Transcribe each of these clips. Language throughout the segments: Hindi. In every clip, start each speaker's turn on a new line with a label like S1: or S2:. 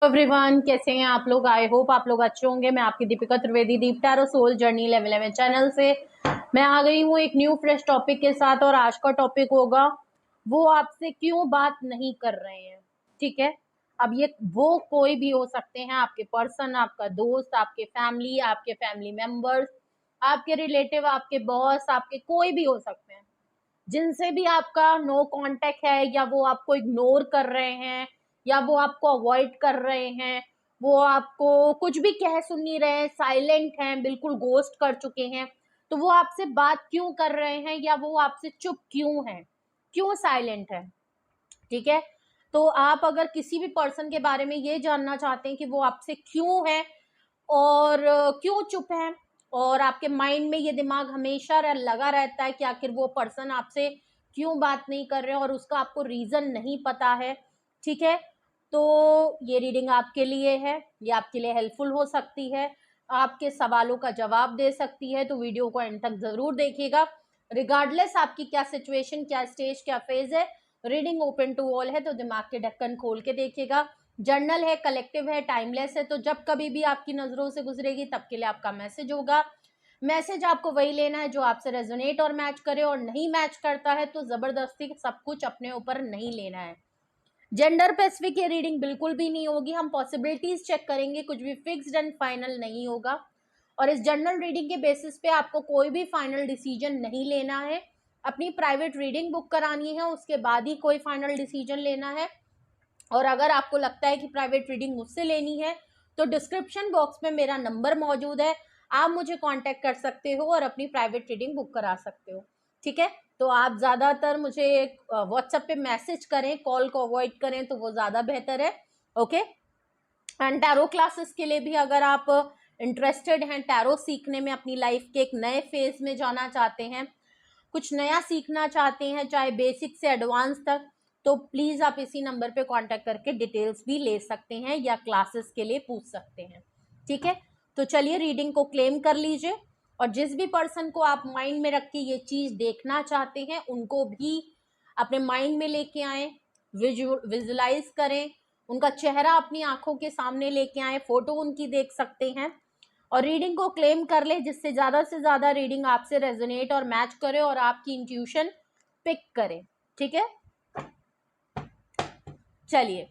S1: एवरीवन, कैसे हैं आप लोग। आई होप आप लोग अच्छे होंगे। मैं आपकी Deepika Trivedi, Deep tarot soul journey level 11 channel से मैं आ गई हूँ एक न्यू फ्रेश टॉपिक के साथ। और आज का टॉपिक होगा, वो आपसे क्यों बात नहीं कर रहे हैं। ठीक है, अब ये वो कोई भी हो सकते हैं, आपके पर्सन, आपका दोस्त, आपके फैमिली मेंबर्स, आपके रिलेटिव, आपके बॉस, आपके कोई भी हो सकते हैं जिनसे भी आपका नो कांटेक्ट है, या वो आपको इग्नोर कर रहे हैं, या वो आपको अवॉइड कर रहे हैं, वो आपको कुछ भी कह सुन नहीं रहे हैं, साइलेंट हैं, बिल्कुल गोस्ट कर चुके हैं। तो वो आपसे बात क्यों कर रहे हैं, या वो आपसे चुप क्यों हैं, क्यों साइलेंट है। ठीक है, तो आप अगर किसी भी पर्सन के बारे में ये जानना चाहते हैं कि वो आपसे क्यों है और क्यों चुप है, और आपके माइंड में ये दिमाग हमेशा लगा रहता है कि आखिर वो पर्सन आपसे क्यों बात नहीं कर रहे हैं और उसका आपको रीजन नहीं पता है। ठीक है, तो ये रीडिंग आपके लिए है, ये आपके लिए हेल्पफुल हो सकती है, आपके सवालों का जवाब दे सकती है। तो वीडियो को एंड तक जरूर देखिएगा। रिगार्डलेस आपकी क्या सिचुएशन, क्या स्टेज, क्या फेज है, रीडिंग ओपन टू ऑल है, तो दिमाग के ढक्कन खोल के देखिएगा। जर्नल है, कलेक्टिव है, टाइमलेस है, तो जब कभी भी आपकी नजरों से गुजरेगी तब के लिए आपका मैसेज होगा। मैसेज आपको वही लेना है जो आपसे रेजोनेट और मैच करे, और नहीं मैच करता है तो जबरदस्ती सब कुछ अपने ऊपर नहीं लेना है। जेंडर स्पेसिफिक ये रीडिंग बिल्कुल भी नहीं होगी, हम पॉसिबिलिटीज चेक करेंगे, कुछ भी फिक्स्ड एंड फाइनल नहीं होगा। और इस जनरल रीडिंग के बेसिस पे आपको कोई भी फाइनल डिसीजन नहीं लेना है। अपनी प्राइवेट रीडिंग बुक करानी है, उसके बाद ही कोई फाइनल डिसीजन लेना है। और अगर आपको लगता है कि प्राइवेट रीडिंग मुझसे लेनी है तो डिस्क्रिप्शन बॉक्स में मेरा नंबर मौजूद है, आप मुझे कांटेक्ट कर सकते हो और अपनी प्राइवेट रीडिंग बुक करा सकते हो। ठीक है, तो आप ज़्यादातर मुझे व्हाट्सएप पे मैसेज करें, कॉल को अवॉइड करें तो वो ज़्यादा बेहतर है। ओके, एंड टैरो क्लासेस के लिए भी अगर आप इंटरेस्टेड हैं, टैरो सीखने में, अपनी लाइफ के एक नए फेज में जाना चाहते हैं, कुछ नया सीखना चाहते हैं, चाहे बेसिक से एडवांस तक, तो प्लीज आप इसी नंबर पे कांटेक्ट करके डिटेल्स भी ले सकते हैं या क्लासेस के लिए पूछ सकते हैं। ठीक है, तो चलिए रीडिंग को क्लेम कर लीजिए। और जिस भी पर्सन को आप माइंड में रख के ये चीज देखना चाहते हैं उनको भी अपने माइंड में लेके आए, विजुलाइज करें, उनका चेहरा अपनी आंखों के सामने लेके आए, फोटो उनकी देख सकते हैं, और रीडिंग को क्लेम कर ले, जिससे ज्यादा से ज्यादा रीडिंग आपसे रेजोनेट और मैच करे और आपकी इंट्यूशन पिक करे। ठीक है, चलिए,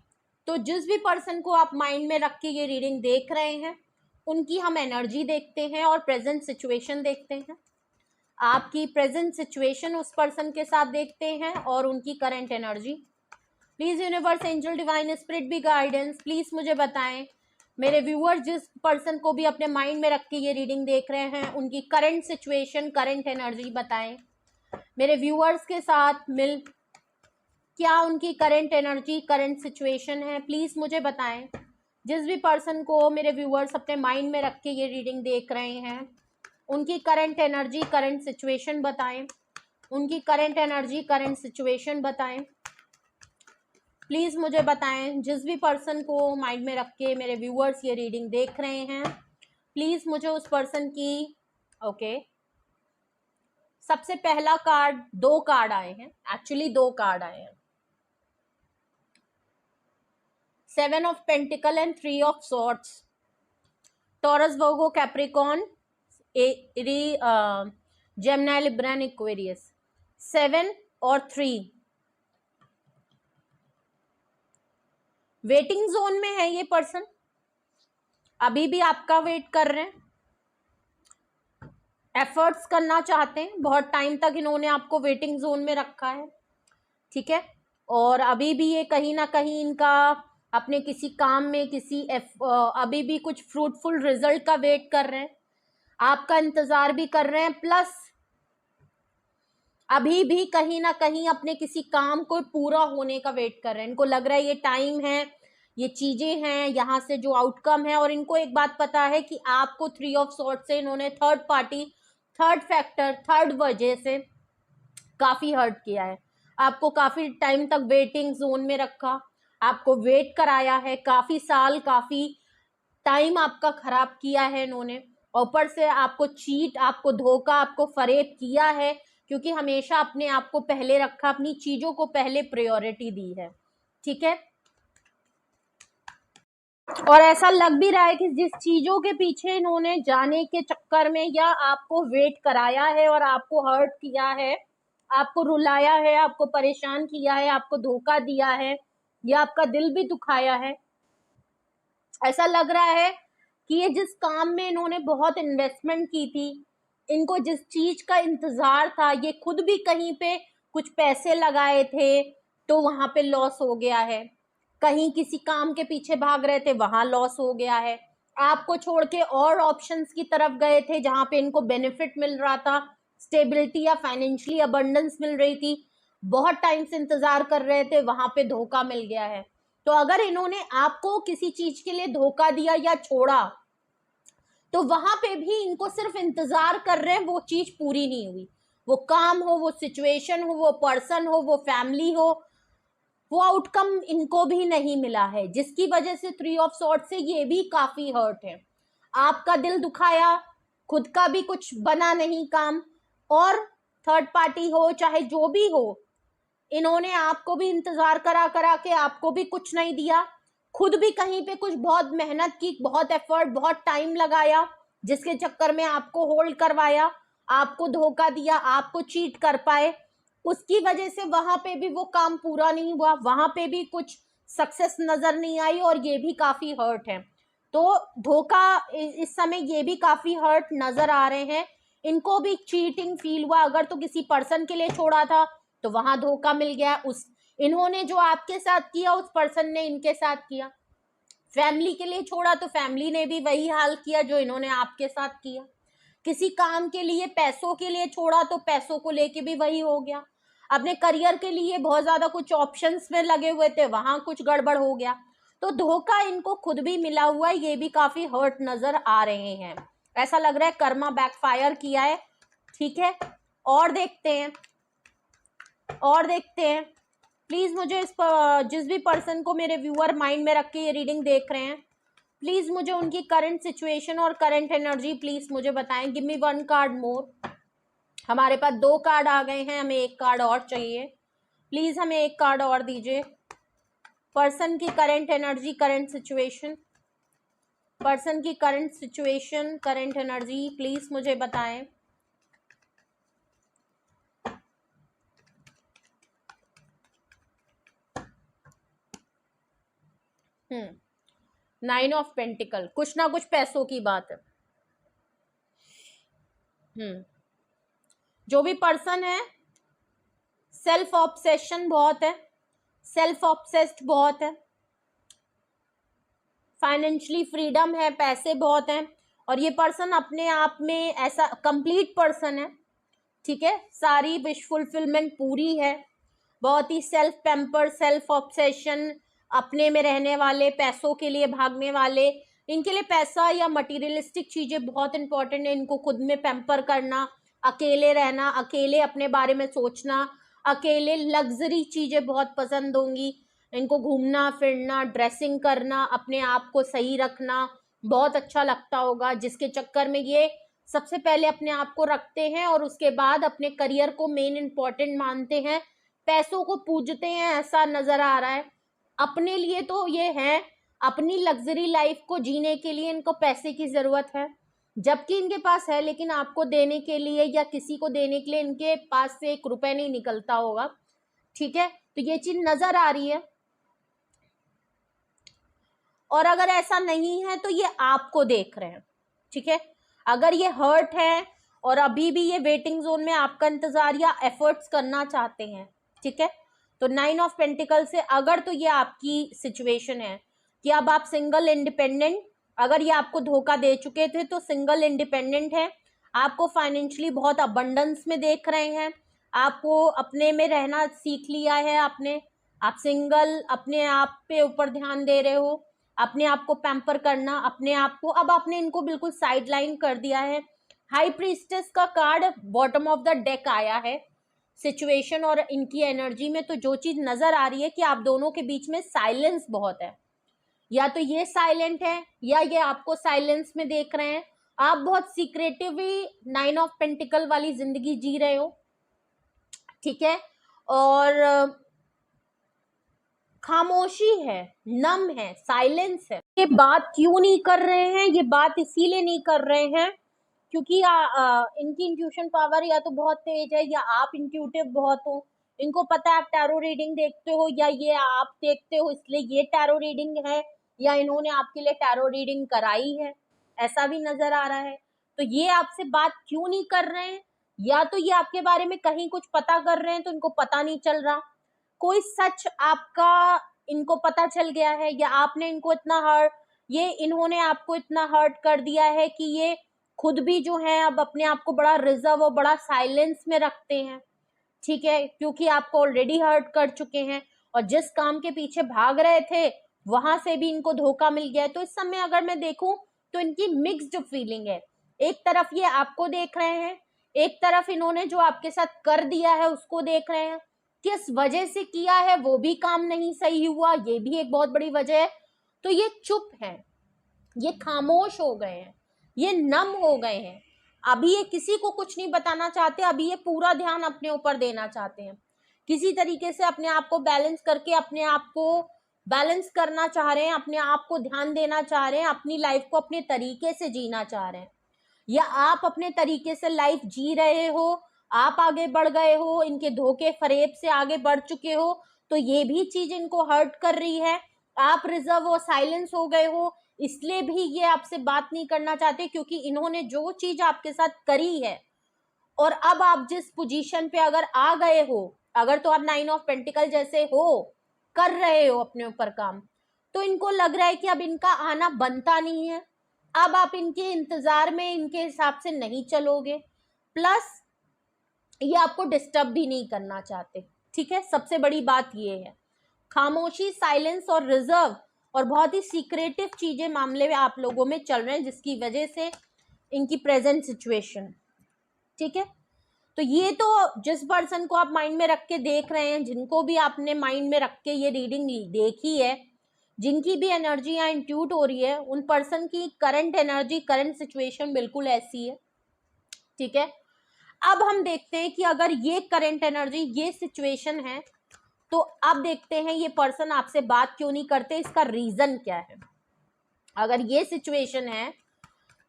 S1: तो जिस भी पर्सन को आप माइंड में रख के ये रीडिंग देख रहे हैं उनकी हम एनर्जी देखते हैं और प्रेजेंट सिचुएशन देखते हैं। आपकी प्रेजेंट सिचुएशन उस पर्सन के साथ देखते हैं और उनकी current energy. Please universe, angel, divine spirit भी गाइडेंस, प्लीज मुझे बताएं, मेरे व्यूअर्स जिस पर्सन को भी अपने माइंड में रख के ये रीडिंग देख रहे हैं उनकी करंट सिचुएशन, करंट एनर्जी बताएं। मेरे व्यूअर्स के साथ मिल क्या उनकी करंट एनर्जी, करंट सिचुएशन है, प्लीज मुझे बताएं। जिस भी पर्सन को मेरे व्यूअर्स अपने माइंड में रख के ये रीडिंग देख रहे हैं उनकी करंट एनर्जी, करंट सिचुएशन बताएं। उनकी करंट एनर्जी, करंट सिचुएशन बताएं, प्लीज मुझे बताएं। जिस भी पर्सन को माइंड में रख के मेरे व्यूअर्स ये रीडिंग देख रहे हैं प्लीज मुझे उस पर्सन की ओके सबसे पहला कार्ड, दो कार्ड आए हैं, एक्चुअली दो कार्ड आए हैं, 7 of pentacle and 3 of swords. Taurus, Virgo, Capricorn, Gemini, Libra, Aquarius. 7 और 3 वेटिंग जोन में है। ये पर्सन अभी भी आपका वेट कर रहे हैं, एफर्ट्स करना चाहते हैं, बहुत टाइम तक इन्होंने आपको वेटिंग जोन में रखा है। ठीक है, और अभी भी ये कहीं ना कहीं इनका अपने किसी काम में अभी भी कुछ फ्रूटफुल रिजल्ट का वेट कर रहे हैं, आपका इंतजार भी कर रहे हैं, प्लस अभी भी कहीं ना कहीं अपने किसी काम को पूरा होने का वेट कर रहे हैं। इनको लग रहा है ये टाइम है, ये चीजें हैं, यहाँ से जो आउटकम है। और इनको एक बात पता है कि आपको 3 ऑफ सॉर्ड से इन्होंने third party, third factor, third वजह से काफी हर्ट किया है, आपको काफी टाइम तक वेटिंग जोन में रखा, आपको वेट कराया है, काफी साल, काफी टाइम आपका खराब किया है इन्होंने। ऊपर से आपको चीट, आपको धोखा, आपको फरेब किया है, क्योंकि हमेशा अपने आप को पहले रखा, अपनी चीजों को पहले प्रायोरिटी दी है। ठीक है, और ऐसा लग भी रहा है कि जिस चीजों के पीछे इन्होंने जाने के चक्कर में या आपको वेट कराया है और आपको हर्ट किया है, आपको रुलाया है, आपको परेशान किया है, आपको धोखा दिया है या आपका दिल भी दुखाया है, ऐसा लग रहा है कि ये जिस काम में इन्होंने बहुत इन्वेस्टमेंट की थी, इनको जिस चीज का इंतजार था, ये खुद भी कहीं पे कुछ पैसे लगाए थे तो वहां पे लॉस हो गया है, कहीं किसी काम के पीछे भाग रहे थे वहां लॉस हो गया है, आपको छोड़ के और ऑप्शंस की तरफ गए थे जहां पे इनको बेनिफिट मिल रहा था, स्टेबिलिटी या फाइनेंशियली अबंडेंस मिल रही थी, बहुत टाइम से इंतजार कर रहे थे, वहां पे धोखा मिल गया है। तो अगर इन्होंने आपको किसी चीज के लिए धोखा दिया या छोड़ा तो वहां पे भी इनको सिर्फ इंतजार कर रहे हैं, वो चीज पूरी नहीं हुई, वो काम हो, वो सिचुएशन हो, वो पर्सन हो, वो फैमिली हो, वो आउटकम इनको भी नहीं मिला है, जिसकी वजह से 3 ऑफ सॉर्ड से ये भी काफी हर्ट है। आपका दिल दुखाया, खुद का भी कुछ बना नहीं काम, और थर्ड पार्टी हो चाहे जो भी हो, इन्होंने आपको भी इंतजार करा करा के आपको भी कुछ नहीं दिया, खुद भी कहीं पे कुछ बहुत मेहनत की, बहुत एफर्ट, बहुत टाइम लगाया, जिसके चक्कर में आपको होल्ड करवाया, आपको धोखा दिया, आपको चीट कर पाए, उसकी वजह से वहां पे भी वो काम पूरा नहीं हुआ, वहां पे भी कुछ सक्सेस नजर नहीं आई और ये भी काफी हर्ट है। तो धोखा इस समय ये भी काफी हर्ट नजर आ रहे हैं, इनको भी चीटिंग फील हुआ, अगर तो किसी पर्सन के लिए छोड़ा था तो वहां धोखा मिल गया, उस इन्होंने जो आपके साथ किया उस पर्सन ने इनके साथ किया, फैमिली के लिए छोड़ा तो फैमिली ने भी वही हाल किया जो इन्होंने आपके साथ किया, किसी काम के लिए पैसों के लिए छोड़ा तो पैसों को लेके भी वही हो गया, अपने करियर के लिए बहुत ज्यादा कुछ ऑप्शंस में लगे हुए थे वहां कुछ गड़बड़ हो गया। तो धोखा इनको खुद भी मिला हुआ है, ये भी काफी हर्ट नजर आ रहे हैं, ऐसा लग रहा है कर्मा बैकफायर किया है। ठीक है, और देखते हैं, और देखते हैं। प्लीज मुझे जिस भी पर्सन को मेरे व्यूअर माइंड में रख के ये रीडिंग देख रहे हैं, प्लीज मुझे उनकी करंट सिचुएशन और करंट एनर्जी प्लीज मुझे बताएं। गिव मी 1 कार्ड मोर। हमारे पास 2 कार्ड आ गए हैं, हमें 1 कार्ड और चाहिए, प्लीज हमें 1 कार्ड और दीजिए। पर्सन की current energy, current situation, person की current situation, current energy please मुझे बताएं। हम्म 9 ऑफ पेंटिकल, कुछ ना कुछ पैसों की बात है। जो भी पर्सन है, सेल्फ ऑब्सेशन बहुत है, सेल्फ ऑब्सेस्ड बहुत है, फाइनेंशियली फ्रीडम है, पैसे बहुत हैं, और ये पर्सन अपने आप में ऐसा कंप्लीट पर्सन है। ठीक है, सारी विश फुलफिलमेंट पूरी है, बहुत ही सेल्फ पैम्पर, सेल्फ ऑब्सेशन, अपने में रहने वाले, पैसों के लिए भागने वाले, इनके लिए पैसा या मटेरियलिस्टिक चीजें बहुत इंपॉर्टेंट है, इनको खुद में पैम्पर करना, अकेले रहना, अकेले अपने बारे में सोचना, अकेले लग्जरी चीजें बहुत पसंद होंगी इनको, घूमना फिरना, ड्रेसिंग करना, अपने आप को सही रखना बहुत अच्छा लगता होगा, जिसके चक्कर में ये सबसे पहले अपने आप को रखते हैं और उसके बाद अपने करियर को मेन इंपॉर्टेंट मानते हैं, पैसों को पूजते हैं, ऐसा नजर आ रहा है। अपने लिए तो ये है, अपनी लग्जरी लाइफ को जीने के लिए इनको पैसे की जरूरत है, जबकि इनके पास है, लेकिन आपको देने के लिए या किसी को देने के लिए इनके पास से 1 रुपए नहीं निकलता होगा। ठीक है, तो ये चीज नजर आ रही है। और अगर ऐसा नहीं है तो ये आपको देख रहे हैं। ठीक है, अगर ये हर्ट है और अभी भी ये वेटिंग जोन में आपका इंतजार या एफर्ट्स करना चाहते हैं, ठीक है, तो 9 ऑफ पेंटिकल से अगर तो ये आपकी सिचुएशन है कि अब आप सिंगल इंडिपेंडेंट, अगर ये आपको धोखा दे चुके थे तो सिंगल इंडिपेंडेंट है, आपको फाइनेंशियली बहुत अबंडेंस में देख रहे हैं, आपको अपने में रहना सीख लिया है आपने, आप सिंगल, अपने आप पे ऊपर ध्यान दे रहे हो, अपने आप को पैम्पर करना, अपने आप को, अब आपने इनको बिल्कुल साइडलाइन कर दिया है। हाई प्रीस्टेस का card bottom of the deck आया है सिचुएशन और इनकी एनर्जी में, तो जो चीज नजर आ रही है कि आप दोनों के बीच में साइलेंस बहुत है, या तो ये साइलेंट है या ये आपको साइलेंस में देख रहे हैं, आप बहुत सीक्रेटिवली 9 ऑफ पेंटिकल वाली जिंदगी जी रहे हो। ठीक है, और खामोशी है, नम है, साइलेंस है। ये बात क्यों नहीं कर रहे हैं? ये बात इसीलिए नहीं कर रहे हैं क्योंकि इनकी इंट्यूशन पावर या तो बहुत तेज है या आप इंट्यूटिव बहुत हो। इनको पता है आप टैरो रीडिंग देखते हो या ये आप देखते हो इसलिए ये टैरो रीडिंग है, या इन्होंने आपके लिए टैरो रीडिंग कराई है, ऐसा भी नजर आ रहा है। तो ये आपसे बात क्यों नहीं कर रहे हैं? या तो ये आपके बारे में कहीं कुछ पता कर रहे हैं तो इनको पता नहीं चल रहा, कोई सच आपका इनको पता चल गया है, या आपने इनको इतना हर्ट, ये इन्होंने आपको इतना हर्ट कर दिया है कि ये खुद भी जो है अब अपने आप को बड़ा रिजर्व और बड़ा साइलेंस में रखते हैं। ठीक है, क्योंकि आपको ऑलरेडी हर्ट कर चुके हैं और जिस काम के पीछे भाग रहे थे वहां से भी इनको धोखा मिल गया है। तो इस समय अगर मैं देखूं तो इनकी मिक्स्ड फीलिंग है। एक तरफ ये आपको देख रहे हैं, एक तरफ इन्होंने जो आपके साथ कर दिया है उसको देख रहे हैं। किस वजह से किया है वो भी काम नहीं सही हुआ, ये भी एक बहुत बड़ी वजह है। तो ये चुप है, ये खामोश हो गए हैं, ये नम हो गए हैं। अभी ये किसी को कुछ नहीं बताना चाहते, अभी ये पूरा ध्यान अपने ऊपर देना चाहते हैं। किसी तरीके से अपने आप को बैलेंस करके अपने आप को बैलेंस करना चाह रहे हैं, अपने आप को ध्यान देना चाह रहे हैं, अपनी लाइफ को अपने तरीके से जीना चाह रहे हैं। या आप अपने तरीके से लाइफ जी रहे हो, आप आगे बढ़ गए हो, इनके धोखे फरेब से आगे बढ़ चुके हो, तो ये भी चीज इनको हर्ट कर रही है। आप रिजर्व और साइलेंस हो गए हो, इसलिए भी ये आपसे बात नहीं करना चाहते, क्योंकि इन्होंने जो चीज आपके साथ करी है और अब आप जिस पोजीशन पे अगर आ गए हो, अगर तो आप 9 ऑफ पेंटिकल जैसे हो, कर रहे हो अपने ऊपर काम, तो इनको लग रहा है कि अब इनका आना बनता नहीं है। अब आप इनके इंतजार में इनके हिसाब से नहीं चलोगे, प्लस ये आपको डिस्टर्ब भी नहीं करना चाहते। ठीक है, सबसे बड़ी बात ये है। खामोशी, साइलेंस और रिजर्व और बहुत ही सीक्रेटिव चीजें मामले में आप लोगों में चल रहे हैं, जिसकी वजह से इनकी प्रेजेंट सिचुएशन। ठीक है, तो ये तो जिस पर्सन को आप माइंड में रख के देख रहे हैं, जिनको भी आपने माइंड में रख के ये रीडिंग देखी है, जिनकी भी एनर्जी यहाँ इंट्यूट हो रही है, उन पर्सन की करंट एनर्जी, करंट सिचुएशन बिल्कुल ऐसी है। ठीक है, अब हम देखते हैं कि अगर ये करंट एनर्जी, ये सिचुएशन है, तो अब देखते हैं ये पर्सन आपसे बात क्यों नहीं करते, इसका रीजन क्या है। अगर ये सिचुएशन है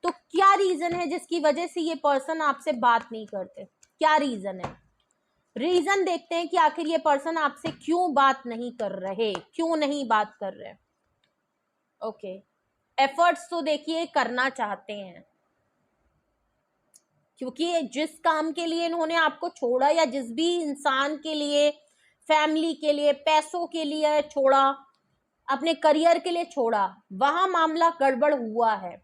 S1: तो क्या रीजन है जिसकी वजह से ये पर्सन आपसे बात नहीं करते, क्या रीजन है। रीजन देखते हैं कि आखिर ये पर्सन आपसे क्यों बात नहीं कर रहे, क्यों नहीं बात कर रहे। ओके, एफर्ट्स तो देखिए करना चाहते हैं, क्योंकि जिस काम के लिए इन्होंने आपको छोड़ा, या जिस भी इंसान के लिए, फैमिली के लिए, पैसों के लिए छोड़ा, अपने करियर के लिए छोड़ा, वहां मामला गड़बड़ हुआ है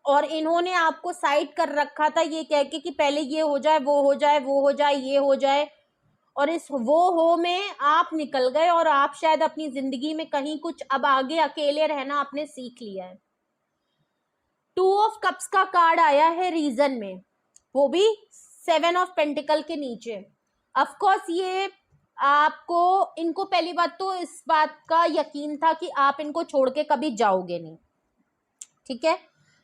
S1: और इन्होंने आपको साइड कर रखा था ये कह के कि पहले ये हो जाए, वो हो जाए, वो हो जाए, ये हो जाए, और इस वो हो में आप निकल गए और आप शायद अपनी जिंदगी में कहीं कुछ अब आगे अकेले रहना आपने सीख लिया है। 2 ऑफ कप्स का कार्ड आया है रीजन में, वो भी 7 ऑफ पेंटिकल के नीचे। ऑफ कोर्स ये आपको, इनको पहली बात तो इस बात का यकीन था कि आप इनको छोड़ के कभी जाओगे नहीं। ठीक है,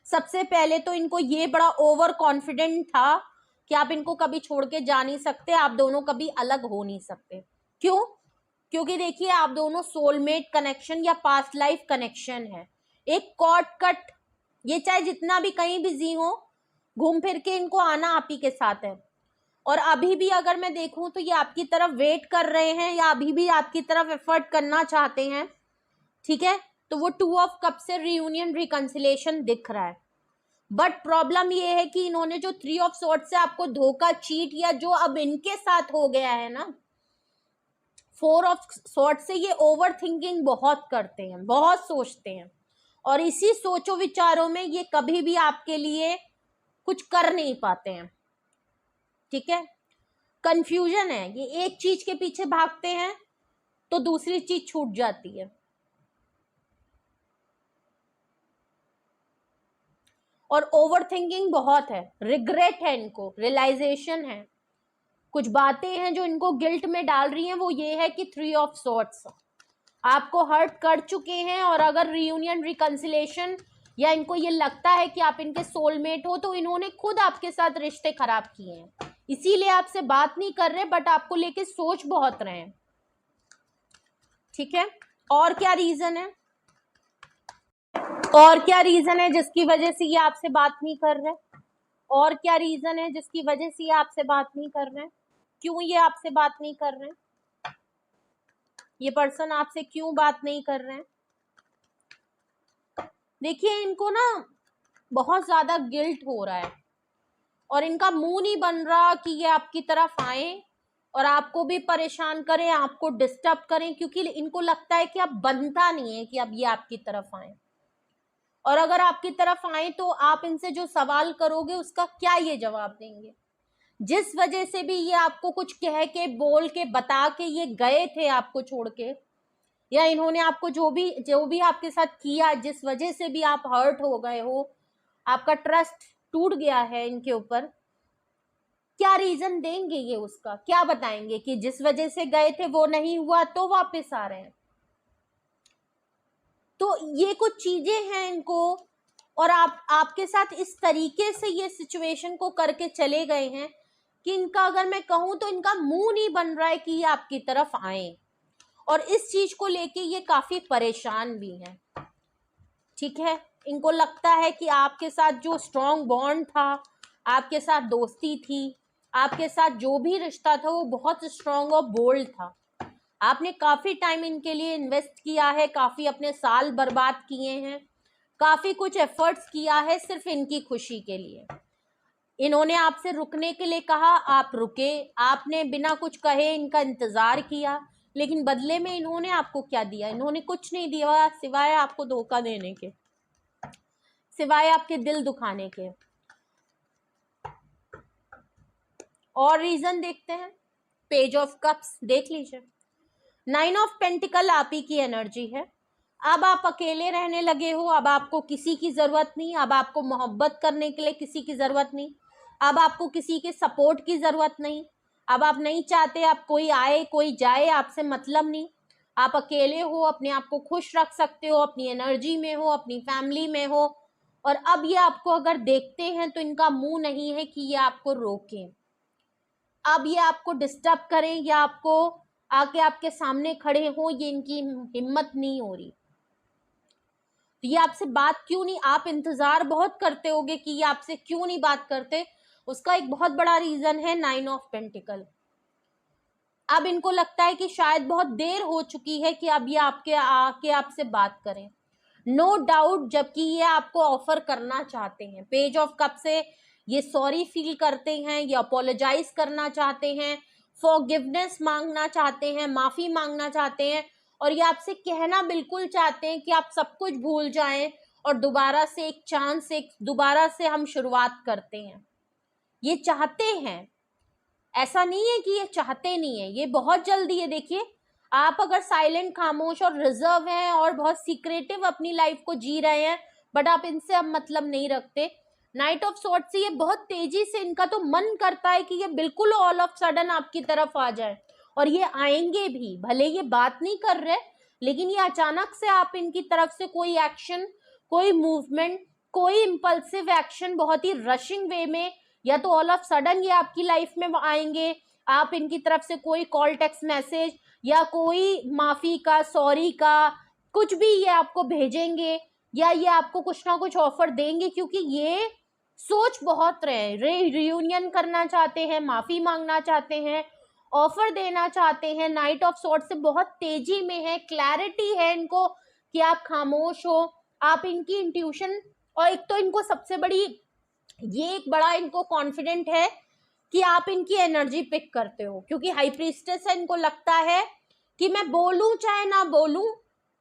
S1: सबसे पहले तो इनको ये बड़ा ओवर कॉन्फिडेंट था कि आप इनको कभी छोड़ के जा नहीं सकते, आप दोनों कभी अलग हो नहीं सकते। क्यों? क्योंकि देखिए आप दोनों सोलमेट कनेक्शन या पास्ट लाइफ कनेक्शन है, एक कॉर्ड कट। ये चाहे जितना भी कहीं बिजी हो, घूम फिर के इनको आना आप ही के साथ है। और अभी भी अगर मैं देखूं तो ये आपकी तरफ वेट कर रहे हैं, या अभी भी आपकी तरफ एफर्ट करना चाहते हैं। ठीक है, तो वो 2 ऑफ कप से रियूनियन, रिकंसिलेशन दिख रहा है। बट प्रॉब्लम ये है कि इन्होंने जो 3 ऑफ सॉर्ड से आपको धोखा, चीट, या जो अब इनके साथ हो गया है ना 4 ऑफ सॉर्ड से, ये ओवर थिंकिंग बहुत करते हैं, बहुत सोचते हैं, और इसी सोचो विचारों में ये कभी भी आपके लिए कुछ कर नहीं पाते हैं। ठीक है, कंफ्यूजन है, ये एक चीज के पीछे भागते हैं तो दूसरी चीज छूट जाती है। और ओवर थिंकिंग बहुत है, रिग्रेट है इनको, रियलाइजेशन है, कुछ बातें हैं जो इनको गिल्ट में डाल रही हैं। वो ये है कि 3 ऑफ सॉर्ड्स आपको हर्ट कर चुके हैं, और अगर रियूनियन, रिकंसिलेशन, या इनको ये लगता है कि आप इनके सोलमेट हो, तो इन्होंने खुद आपके साथ रिश्ते खराब किए हैं, इसीलिए आपसे बात नहीं कर रहे, बट आपको लेके सोच बहुत रहे हैं। ठीक है, और क्या रीजन है, और क्या रीजन है जिसकी वजह से ये आपसे बात नहीं कर रहे, और क्या रीजन है जिसकी वजह से ये आपसे बात नहीं कर रहे हैं, क्यों ये आपसे बात नहीं कर रहे हैं, ये पर्सन आपसे क्यों बात नहीं कर रहे हैं। देखिए इनको ना बहुत ज्यादा गिल्ट हो रहा है और इनका मुंह नहीं बन रहा कि ये आपकी तरफ आए और आपको भी परेशान करें, आपको डिस्टर्ब करें, क्योंकि इनको लगता है कि अब बनता नहीं है कि अब ये आपकी तरफ आए, और अगर आपकी तरफ आए तो आप इनसे जो सवाल करोगे उसका क्या ये जवाब देंगे। जिस वजह से भी ये आपको कुछ कह के बोल के बता के ये गए थे आपको छोड़ के, या इन्होंने आपको जो भी आपके साथ किया, जिस वजह से भी आप हर्ट हो गए हो, आपका ट्रस्ट टूट गया है इनके ऊपर, क्या रीजन देंगे ये, उसका क्या बताएंगे कि जिस वजह से गए थे वो नहीं हुआ तो वापस आ रहे हैं। तो ये कुछ चीजें हैं इनको, और आपके साथ इस तरीके से ये सिचुएशन को करके चले गए हैं कि इनका अगर मैं कहूं तो इनका मुंह नहीं बन रहा है कि ये आपकी तरफ आए, और इस चीज को लेके ये काफी परेशान भी हैं। ठीक है, इनको लगता है कि आपके साथ जो स्ट्रॉन्ग बॉन्ड था, आपके साथ दोस्ती थी, आपके साथ जो भी रिश्ता था वो बहुत स्ट्रॉन्ग और बोल्ड था। आपने काफी टाइम इनके लिए इन्वेस्ट किया है, काफी अपने साल बर्बाद किए हैं, काफी कुछ एफर्ट्स किया है सिर्फ इनकी खुशी के लिए। इन्होंने आपसे रुकने के लिए कहा, आप रुके, आपने बिना कुछ कहे इनका इंतजार किया, लेकिन बदले में इन्होंने आपको क्या दिया, इन्होंने कुछ नहीं दिया सिवाय आपको धोखा देने के, सिवाय आपके दिल दुखाने के। और रीजन देखते हैं, पेज ऑफ कप्स देख लीजिए, 9 ऑफ पेंटिकल आप ही की एनर्जी है। अब आप अकेले रहने लगे हो, अब आपको किसी की जरूरत नहीं, अब आपको मोहब्बत करने के लिए किसी की जरूरत नहीं, अब आपको किसी के सपोर्ट की जरूरत नहीं, अब आप नहीं चाहते आप कोई आए कोई जाए, आपसे मतलब नहीं, आप अकेले हो, अपने आप को खुश रख सकते हो, अपनी एनर्जी में हो, अपनी फैमिली में हो। और अब ये आपको अगर देखते हैं तो इनका मुंह नहीं है कि ये आपको रोकें, अब ये आपको डिस्टर्ब करें या आपको आके आपके सामने खड़े हो, ये इनकी हिम्मत नहीं हो रही। तो ये आपसे बात क्यों नहीं, आप इंतजार बहुत करते होगे कि ये आपसे क्यों नहीं बात करते, उसका एक बहुत बड़ा रीजन है 9 ऑफ पेंटिकल। अब इनको लगता है कि शायद बहुत देर हो चुकी है कि अब ये आपके आके आपसे बात करें। नो डाउट, जबकि ये आपको ऑफर करना चाहते हैं, पेज ऑफ कप से ये सॉरी फील करते हैं, ये अपोलोजाइज करना चाहते हैं, फॉरगिवनेस मांगना चाहते हैं, माफी मांगना चाहते हैं, और ये आपसे कहना बिल्कुल चाहते हैं कि आप सब कुछ भूल जाएं और दोबारा से एक चांस, एक दोबारा से हम शुरुआत करते हैं। ये चाहते हैं, ऐसा नहीं है कि ये चाहते नहीं है, ये बहुत जल्दी है। देखिए आप अगर साइलेंट, खामोश और रिजर्व हैं और बहुत सीक्रेटिव अपनी लाइफ को जी रहे हैं, बट आप इनसे अब मतलब नहीं रखते, नाइट ऑफ सॉर्ट से ये बहुत तेजी से, इनका तो मन करता है कि ये बिल्कुल ऑल ऑफ सडन आपकी तरफ आ जाए, और ये आएंगे भी, भले ये बात नहीं कर रहे, लेकिन ये अचानक से आप इनकी तरफ से कोई एक्शन, कोई मूवमेंट, कोई इम्पल्सिव एक्शन बहुत ही रशिंग वे में, या तो ऑल ऑफ सडन ये आपकी लाइफ में आएंगे, आप इनकी तरफ से कोई कॉल, टेक्स्ट मैसेज या कोई माफी का, सॉरी का कुछ भी ये आपको भेजेंगे, या ये आपको कुछ ना कुछ ऑफर देंगे, क्योंकि ये सोच बहुत रहे, रियूनियन करना चाहते हैं, माफी मांगना चाहते हैं, ऑफर देना चाहते हैं, नाइट ऑफ सॉर्ट से बहुत तेजी में है, क्लैरिटी है इनको कि आप खामोश हो, आप इनकी इंट्यूशन, और एक तो इनको सबसे बड़ी, ये एक बड़ा इनको कॉन्फिडेंट है कि आप इनकी एनर्जी पिक करते हो, क्योंकि हाई प्रीस्टेस है, इनको लगता है कि मैं बोलूं चाहे ना बोलूं,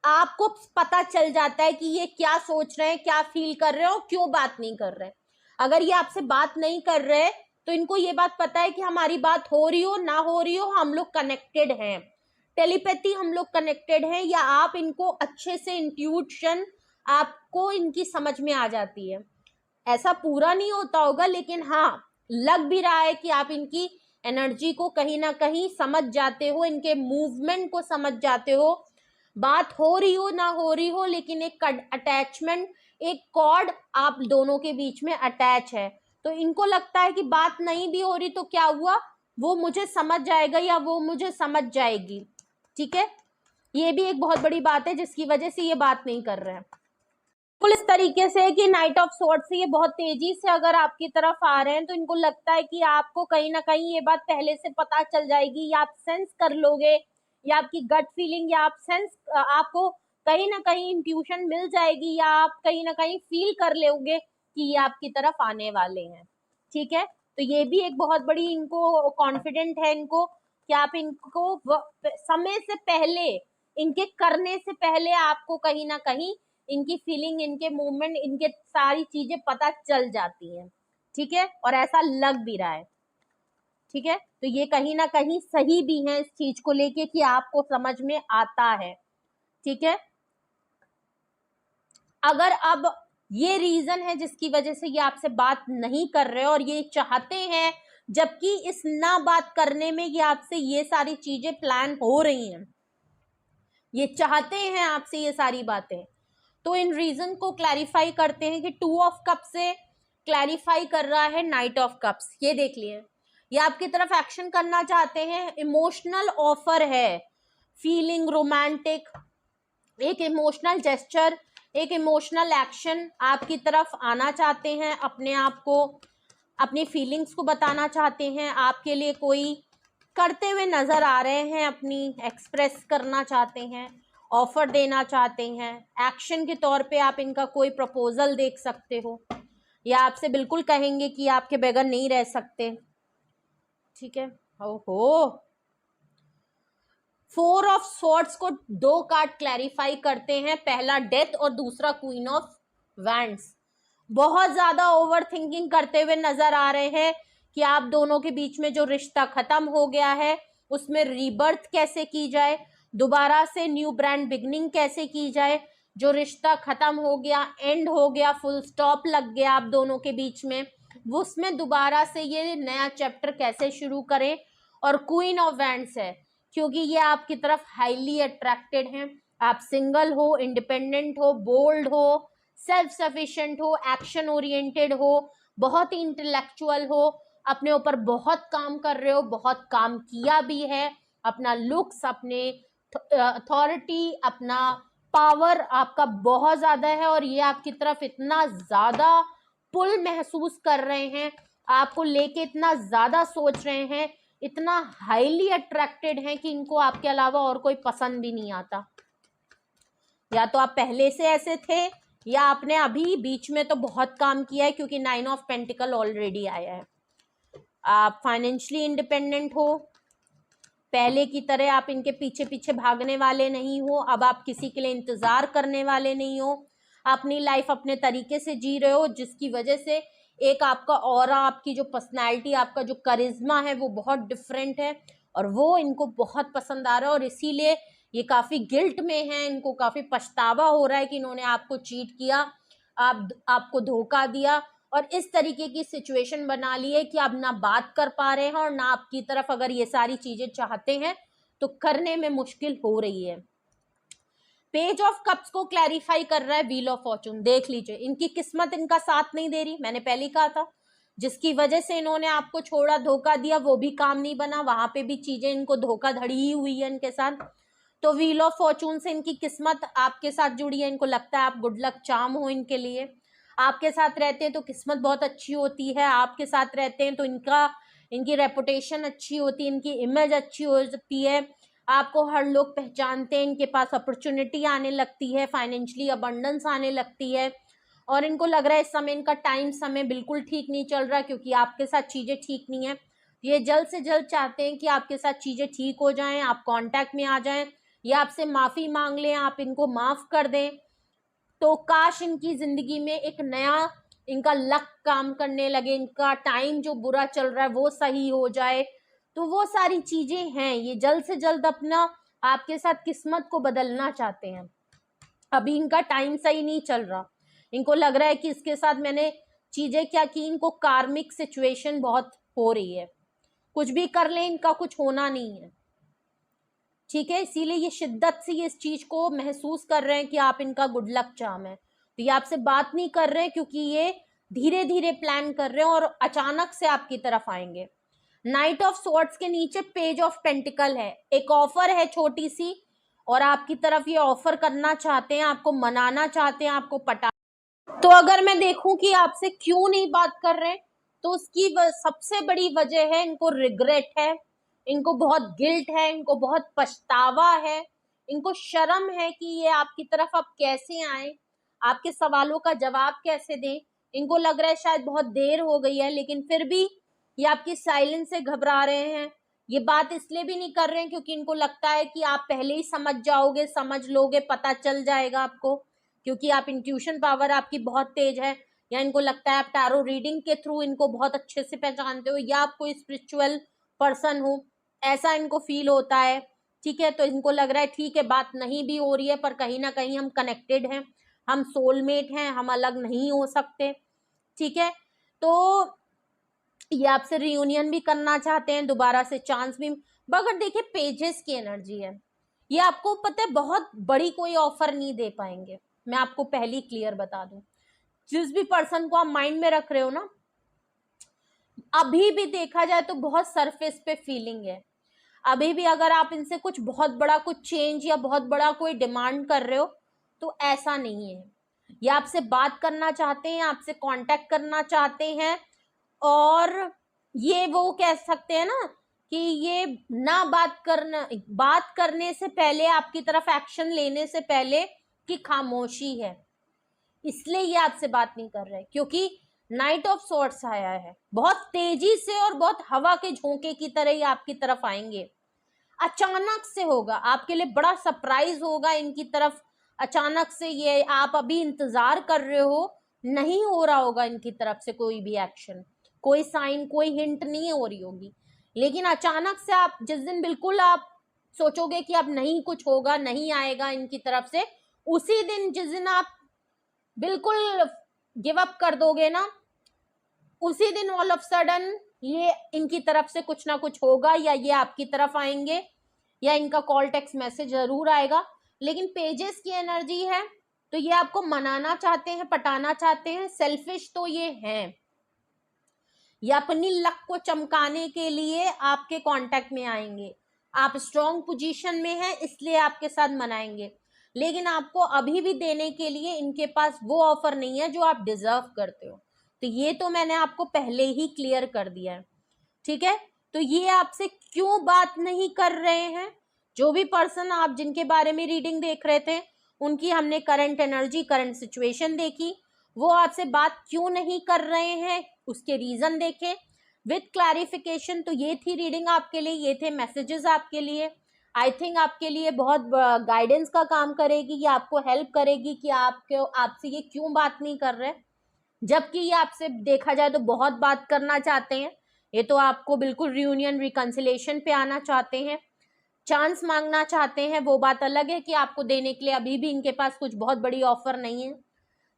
S1: आपको पता चल जाता है कि ये क्या सोच रहे हैं, क्या फील कर रहे हो, क्यों बात नहीं कर रहे। अगर ये आपसे बात नहीं कर रहे तो इनको ये बात पता है कि हमारी बात हो रही हो ना हो रही हो, हम लोग कनेक्टेड हैं, टेलीपैथी हम लोग कनेक्टेड हैं, या आप इनको अच्छे से, इंट्यूशन आपको इनकी समझ में आ जाती है। ऐसा पूरा नहीं होता होगा, लेकिन हाँ लग भी रहा है कि आप इनकी एनर्जी को कहीं ना कहीं समझ जाते हो, इनके मूवमेंट को समझ जाते हो, बात हो रही हो ना हो रही हो, लेकिन एक अटैचमेंट, एक कॉर्ड आप दोनों के बीच में अटैच है। तो इनको लगता है कि बात नहीं भी हो रही तो क्या हुआ, वो मुझे समझ जाएगा या वो मुझे समझ जाएगी। ठीक है, ये भी एक बहुत बड़ी बात है जिसकी वजह से ये बात नहीं कर रहे हैं। बिल्कुल इस तरीके से कि नाइट ऑफ स्वॉर्ड्स से ये बहुत तेजी से अगर आपकी तरफ आ रहे हैं, तो इनको लगता है कि आपको कहीं ना कहीं ये बात पहले से पता चल जाएगी, या आप सेंस कर लोगे, या आपकी गट फीलिंग, या आपको कहीं ना कहीं इंट्यूशन मिल जाएगी, या आप कहीं ना कहीं फील कर लोगे कि ये आपकी तरफ आने वाले हैं। ठीक है, तो ये भी एक बहुत बड़ी इनको कॉन्फिडेंट है इनको कि आप इनको समय से पहले, इनके करने से पहले आपको कहीं ना कहीं इनकी फीलिंग, इनके मूवमेंट, इनके सारी चीजें पता चल जाती हैं। ठीक है, और ऐसा लग भी रहा है। ठीक है, तो ये कहीं ना कहीं सही भी है इस चीज को लेके कि आपको समझ में आता है। ठीक है, अगर अब ये रीजन है जिसकी वजह से ये आपसे बात नहीं कर रहे और ये चाहते हैं, जबकि इस ना बात करने में ये आपसे ये सारी चीजें प्लान हो रही हैं, ये चाहते हैं आपसे ये सारी बातें, तो इन रीजन को क्लैरिफाई करते हैं कि 2 ऑफ कप से क्लैरिफाई कर रहा है नाइट ऑफ कप्स। ये देख लिए, ये आपकी तरफ एक्शन करना चाहते हैं, इमोशनल ऑफर है, फीलिंग रोमांटिक, एक इमोशनल जेस्चर, एक इमोशनल एक्शन आपकी तरफ आना चाहते हैं, अपने आप को, अपनी फीलिंग्स को बताना चाहते हैं, आपके लिए कोई करते हुए नजर आ रहे हैं, अपनी एक्सप्रेस करना चाहते हैं, ऑफर देना चाहते हैं, एक्शन के तौर पे आप इनका कोई प्रपोजल देख सकते हो, या आपसे बिल्कुल कहेंगे कि आपके बगैर नहीं रह सकते। ठीक है, ओहो, 4 ऑफ स्वॉर्ड्स को 2 कार्ड क्लैरिफाई करते हैं, पहला डेथ और दूसरा क्वीन ऑफ वैंड्स। बहुत ज्यादा ओवर थिंकिंग करते हुए नजर आ रहे हैं कि आप दोनों के बीच में जो रिश्ता खत्म हो गया है उसमें रीबर्थ कैसे की जाए, दोबारा से न्यू ब्रांड बिगनिंग कैसे की जाए, जो रिश्ता खत्म हो गया, एंड हो गया, फुल स्टॉप लग गया आप दोनों के बीच में, वो उसमें दोबारा से ये नया चैप्टर कैसे शुरू करें। और क्वीन ऑफ वैंड्स है क्योंकि ये आपकी तरफ हाईली अट्रैक्टेड हैं, आप सिंगल हो, इंडिपेंडेंट हो, बोल्ड हो, सेल्फ सफिशिएंट हो, एक्शन ओरिएंटेड हो, बहुत ही इंटेलेक्चुअल हो, अपने ऊपर बहुत काम कर रहे हो, बहुत काम किया भी है, अपना लुक्स, अपने अथॉरिटी, अपना पावर आपका बहुत ज्यादा है, और ये आपकी तरफ इतना ज्यादा पुल महसूस कर रहे हैं, आपको लेके इतना ज्यादा सोच रहे हैं, इतना हाईली अट्रैक्टेड हैं कि इनको आपके अलावा और कोई पसंद भी नहीं आता। या तो आप पहले से ऐसे थे, या आपने अभी बीच में तो बहुत काम किया है क्योंकि 9 ऑफ पेंटिकल ऑलरेडी आया है। आप फाइनेंशियली इंडिपेंडेंट हो, पहले की तरह आप इनके पीछे पीछे भागने वाले नहीं हो, अब आप किसी के लिए इंतजार करने वाले नहीं हो, अपनी लाइफ अपने तरीके से जी रहे हो, जिसकी वजह से एक आपका ऑरा, आपकी जो पर्सनैलिटी, आपका जो करिश्मा है वो बहुत डिफरेंट है, और वो इनको बहुत पसंद आ रहा है, और इसीलिए ये काफी गिल्ट में है, इनको काफी पछतावा हो रहा है कि इन्होंने आपको चीट किया, आपको धोखा दिया, और इस तरीके की सिचुएशन बना ली है कि आप ना बात कर पा रहे हैं, और ना आपकी तरफ अगर ये सारी चीजें चाहते हैं तो करने में मुश्किल हो रही है। पेज ऑफ कप्स को क्लैरिफाई कर रहा है व्हील ऑफ फॉर्चून। देख लीजिए, इनकी किस्मत इनका साथ नहीं दे रही, मैंने पहले कहा था, जिसकी वजह से इन्होंने आपको छोड़ा, धोखा दिया, वो भी काम नहीं बना, वहां पे भी चीजें इनको धोखाधड़ी ही हुई है इनके साथ। तो व्हील ऑफ फॉर्चून से इनकी किस्मत आपके साथ जुड़ी है, इनको लगता है आप गुड लक चार्म हो इनके लिए, आपके साथ रहते हैं तो किस्मत बहुत अच्छी होती है, आपके साथ रहते हैं तो इनकी रेपुटेशन अच्छी होती है, इनकी इमेज अच्छी हो जाती है, आपको हर लोग पहचानते हैं, इनके पास अपॉर्चुनिटी आने लगती है, फाइनेंशियली अबंडेंस आने लगती है, और इनको लग रहा है इस समय इनका समय बिल्कुल ठीक नहीं चल रहा क्योंकि आपके साथ चीजें ठीक नहीं है। ये जल्द से जल्द चाहते हैं कि आपके साथ चीजें ठीक हो जाएं, आप कांटेक्ट में आ जाएं, या आपसे माफी मांग लें, आप इनको माफ कर दें, तो काश इनकी जिंदगी में एक नया इनका लक काम करने लगे, इनका टाइम जो बुरा चल रहा है वो सही हो जाए। तो वो सारी चीजें हैं, ये जल्द से जल्द अपना आपके साथ किस्मत को बदलना चाहते हैं। अभी इनका टाइम सही नहीं चल रहा, इनको लग रहा है कि इसके साथ मैंने चीजें क्या की, इनको कार्मिक सिचुएशन बहुत हो रही है, कुछ भी कर ले इनका कुछ होना नहीं है। ठीक है, इसीलिए ये शिद्दत से ये इस चीज को महसूस कर रहे हैं कि आप इनका गुड लक चार्म है, तो ये आपसे बात नहीं कर रहे क्योंकि ये धीरे धीरे प्लान कर रहे हैं और अचानक से आपकी तरफ आएंगे। नाइट ऑफ स्वॉर्ड्स के नीचे पेज ऑफ पेंटिकल है, एक ऑफर है छोटी सी, और आपकी तरफ ये ऑफर करना चाहते हैं, आपको मनाना चाहते हैं, आपको पटा। तो अगर मैं देखूं कि आपसे क्यों नहीं बात कर रहे, तो उसकी सबसे बड़ी वजह है इनको रिग्रेट है, इनको बहुत गिल्ट है, इनको बहुत पछतावा है, इनको शर्म है कि ये आपकी तरफ अब कैसे आए, आपके सवालों का जवाब कैसे दें। इनको लग रहा है शायद बहुत देर हो गई है, लेकिन फिर भी ये आपकी साइलेंस से घबरा रहे हैं। ये बात इसलिए भी नहीं कर रहे हैं क्योंकि इनको लगता है कि आप पहले ही समझ जाओगे, समझ लोगे, पता चल जाएगा आपको, क्योंकि आप इंट्यूशन पावर आपकी बहुत तेज है, या इनको लगता है आप टैरो रीडिंग के थ्रू इनको बहुत अच्छे से पहचानते हो, या आप कोई स्पिरिचुअल पर्सन हो, ऐसा इनको फील होता है। ठीक है, तो इनको लग रहा है ठीक है बात नहीं भी हो रही है पर कहीं ना कहीं हम कनेक्टेड हैं, हम सोलमेट हैं, हम अलग नहीं हो सकते। ठीक है, तो ये आपसे रियूनियन भी करना चाहते हैं, दोबारा से चांस भी। मगर देखिए पेजेस की एनर्जी है, ये आपको पता है बहुत बड़ी कोई ऑफर नहीं दे पाएंगे, मैं आपको पहली क्लियर बता दूं। जिस भी पर्सन को आप माइंड में रख रहे हो ना, अभी भी देखा जाए तो बहुत सरफेस पे फीलिंग है। अभी भी अगर आप इनसे कुछ बहुत बड़ा कुछ चेंज या बहुत बड़ा कोई डिमांड कर रहे हो तो ऐसा नहीं है। ये आपसे बात करना चाहते हैं, आपसे कांटेक्ट करना चाहते हैं, और ये वो कह सकते हैं ना कि ये ना बात करने से पहले, आपकी तरफ एक्शन लेने से पहले कि खामोशी है, इसलिए ये आपसे बात नहीं कर रहे, क्योंकि नाइट ऑफ सॉर्ड्स आया है, बहुत तेजी से और बहुत हवा के झोंके की तरह ही आपकी तरफ आएंगे। अचानक से होगा, आपके लिए बड़ा सरप्राइज होगा इनकी तरफ, अचानक से ये आप अभी इंतजार कर रहे हो, नहीं हो रहा होगा इनकी तरफ से कोई भी एक्शन, कोई साइन, कोई हिंट नहीं हो रही होगी, लेकिन अचानक से आप जिस दिन बिल्कुल आप सोचोगे कि अब नहीं कुछ होगा, नहीं आएगा इनकी तरफ से, उसी दिन जिस दिन आप बिल्कुल गिव अप कर दोगे ना, उसी दिन ऑल ऑफ सडन ये इनकी तरफ से कुछ ना कुछ होगा, या ये आपकी तरफ आएंगे, या इनका कॉल टेक्स्ट मैसेज जरूर आएगा। लेकिन पेजेस की एनर्जी है तो ये आपको मनाना चाहते हैं, पटाना चाहते हैं, सेल्फिश तो ये हैं, ये अपनी लक को चमकाने के लिए आपके कांटेक्ट में आएंगे। आप स्ट्रॉन्ग पोजीशन में हैं इसलिए आपके साथ मनाएंगे, लेकिन आपको अभी भी देने के लिए इनके पास वो ऑफर नहीं है जो आप डिजर्व करते हो। तो ये तो मैंने आपको पहले ही क्लियर कर दिया है। ठीक है, तो ये आपसे क्यों बात नहीं कर रहे हैं, जो भी पर्सन आप जिनके बारे में रीडिंग देख रहे थे उनकी हमने करंट एनर्जी, करंट सिचुएशन देखी, वो आपसे बात क्यों नहीं कर रहे हैं उसके रीजन देखे विद क्लैरिफिकेशन। तो ये थी रीडिंग आपके लिए, ये थे मैसेजेस आपके लिए। आई थिंक आपके लिए बहुत गाइडेंस का काम करेगी, ये आपको हेल्प करेगी कि आपसे ये क्यों बात नहीं कर रहे, जबकि ये आपसे देखा जाए तो बहुत बात करना चाहते हैं। ये तो आपको बिल्कुल रियूनियन, रिकंसिलेशन पे आना चाहते हैं, चांस मांगना चाहते हैं, वो बात अलग है कि आपको देने के लिए अभी भी इनके पास कुछ बहुत बड़ी ऑफर नहीं है।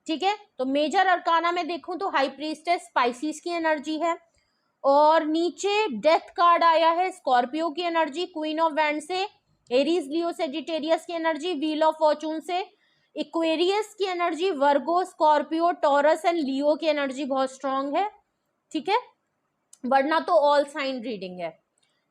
S1: ठीक है, तो मेजर अरकाना में देखूं तो हाई प्रीस्टेस स्पाइसीज की एनर्जी है, और नीचे डेथ कार्ड आया है, स्कॉर्पियो की एनर्जी, क्वीन ऑफ वैंड से, एरीज, लियो, सेजिटेरियस की एनर्जी, व्हील ऑफ फॉर्चून से, इक्वेरियस की energy, Virgo, Scorpio, Taurus and Leo की एनर्जी बहुत स्ट्रांग है। ठीक है, वरना तो ऑल साइन रीडिंग है।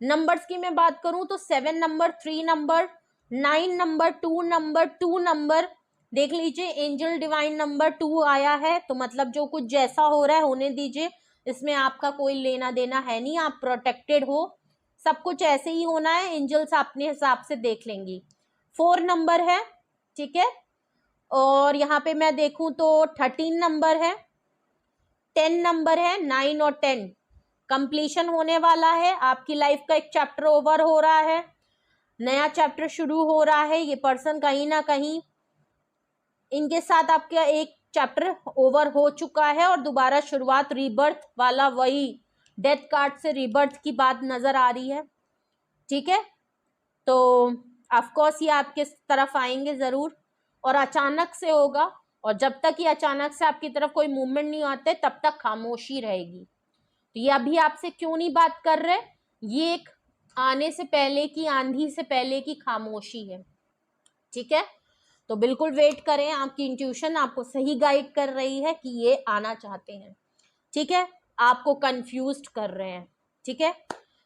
S1: नंबर्स की मैं बात करूं तो 7 number, 3 number, 9 number, 2 number, 2 number, देख लीजिए एंजल डिवाइन नंबर 2 आया है, तो मतलब जो कुछ जैसा हो रहा है होने दीजिए, इसमें आपका कोई लेना देना है नहीं, आप प्रोटेक्टेड हो, सब कुछ ऐसे ही होना है, एंजल्स अपने हिसाब से देख लेंगी। 4 नंबर है, ठीक है, और यहाँ पे मैं देखूं तो 13 नंबर है, 10 नंबर है, 9 और 10 कंप्लीशन होने वाला है, आपकी लाइफ का एक चैप्टर ओवर हो रहा है, नया चैप्टर शुरू हो रहा है। ये पर्सन कहीं ना कहीं, इनके साथ आपका एक चैप्टर ओवर हो चुका है और दोबारा शुरुआत, रीबर्थ वाला, वही डेथ कार्ड से रीबर्थ की बात नजर आ रही है। ठीक है, तो ऑफकोर्स ये आपके तरफ आएंगे जरूर, और अचानक से होगा, और जब तक ये अचानक से आपकी तरफ कोई मूवमेंट नहीं आते तब तक खामोशी रहेगी। तो ये अभी आपसे क्यों नहीं बात कर रहे, ये एक आने से पहले की, आंधी से पहले की खामोशी है। ठीक है, तो बिल्कुल वेट करें, आपकी इंट्यूशन आपको सही गाइड कर रही है कि ये आना चाहते हैं। ठीक है, आपको कंफ्यूज्ड कर रहे हैं। ठीक है,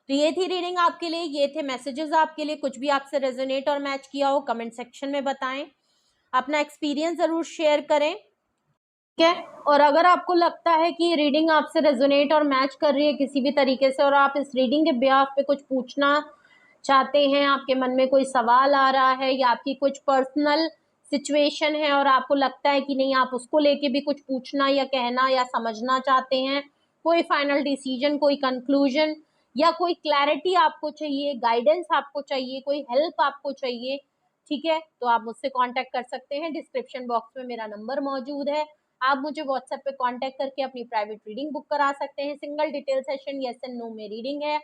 S1: तो ये थी रीडिंग आपके लिए, ये थे मैसेजेस आपके लिए। कुछ भी आपसे रेजोनेट और मैच किया हो कमेंट सेक्शन में बताएं, अपना एक्सपीरियंस जरूर शेयर करें, ठीक है। और अगर आपको लगता है कि रीडिंग आपसे रेजोनेट और मैच कर रही है किसी भी तरीके से और आप इस रीडिंग के बिहाफ पे कुछ पूछना चाहते हैं, आपके मन में कोई सवाल आ रहा है या आपकी कुछ पर्सनल सिचुएशन है और आपको लगता है कि नहीं आप उसको लेके भी कुछ पूछना या कहना या समझना चाहते हैं, कोई फाइनल डिसीजन, कोई कंक्लूजन या कोई क्लैरिटी आपको चाहिए, गाइडेंस आपको चाहिए, कोई हेल्प आपको चाहिए, ठीक है, तो आप मुझसे कांटेक्ट कर सकते हैं। डिस्क्रिप्शन बॉक्स में मेरा नंबर मौजूद है, आप मुझे व्हाट्सएप पे कांटेक्ट करके अपनी प्राइवेट रीडिंग बुक करा सकते हैं। Single detail session yes and no में रीडिंग है,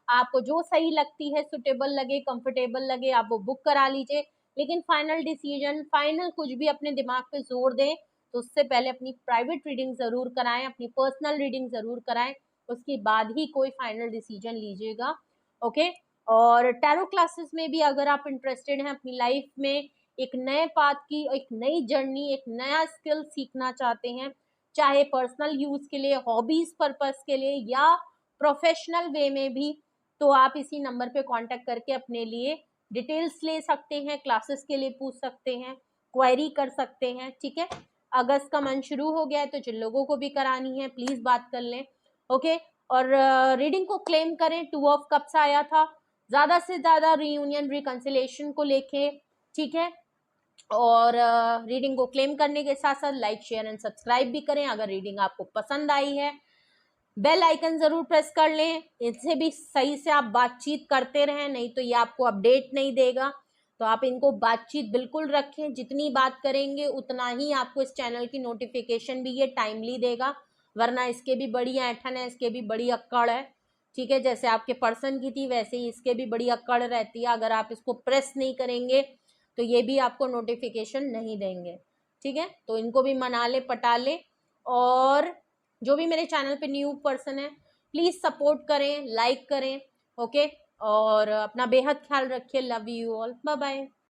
S1: आपको जो सही लगती है, सुटेबल लगे, कंफर्टेबल लगे, आप वो बुक करा लीजिए। लेकिन फाइनल डिसीजन, फाइनल कुछ भी अपने दिमाग पे जोर दें तो उससे पहले अपनी प्राइवेट रीडिंग जरूर कराएं, अपनी पर्सनल रीडिंग जरूर कराएं, उसके बाद ही कोई फाइनल डिसीजन लीजिएगा, ओके। और टैरो क्लासेस में भी अगर आप इंटरेस्टेड हैं, अपनी लाइफ में एक नए पाथ की, एक नई जर्नी, एक नया स्किल सीखना चाहते हैं, चाहे पर्सनल यूज के लिए, हॉबीज पर्पस के लिए या प्रोफेशनल वे में भी, तो आप इसी नंबर पे कांटेक्ट करके अपने लिए डिटेल्स ले सकते हैं, क्लासेस के लिए पूछ सकते हैं, क्वेरी कर सकते हैं, ठीक है। अगस्त का मंथ शुरू हो गया है तो जिन लोगों को भी करानी है प्लीज बात कर लें, ओके। और रीडिंग को क्लेम करें, 2 ऑफ कप्स आया था, ज्यादा से ज्यादा रीयूनियन रिकंसिलेशन को लेके, ठीक है। और रीडिंग को क्लेम करने के साथ साथ लाइक शेयर एंड सब्सक्राइब भी करें अगर रीडिंग आपको पसंद आई है। बेल आइकन जरूर प्रेस कर लें, इससे भी सही से आप बातचीत करते रहें, नहीं तो ये आपको अपडेट नहीं देगा। तो आप इनको बातचीत बिल्कुल रखें, जितनी बात करेंगे उतना ही आपको इस चैनल की नोटिफिकेशन भी ये टाइमली देगा, वरना इसके भी बड़ी ऐंठन है, इसके भी बड़ी अक्कड़ है, ठीक है। जैसे आपके पर्सन की थी वैसे ही इसके भी बड़ी अक्कड़ रहती है, अगर आप इसको प्रेस नहीं करेंगे तो ये भी आपको नोटिफिकेशन नहीं देंगे, ठीक है। तो इनको भी मना ले, पटा ले। और जो भी मेरे चैनल पे न्यू पर्सन है प्लीज सपोर्ट करें, लाइक करें, ओके। और अपना बेहद ख्याल रखिए, love you all, bye bye.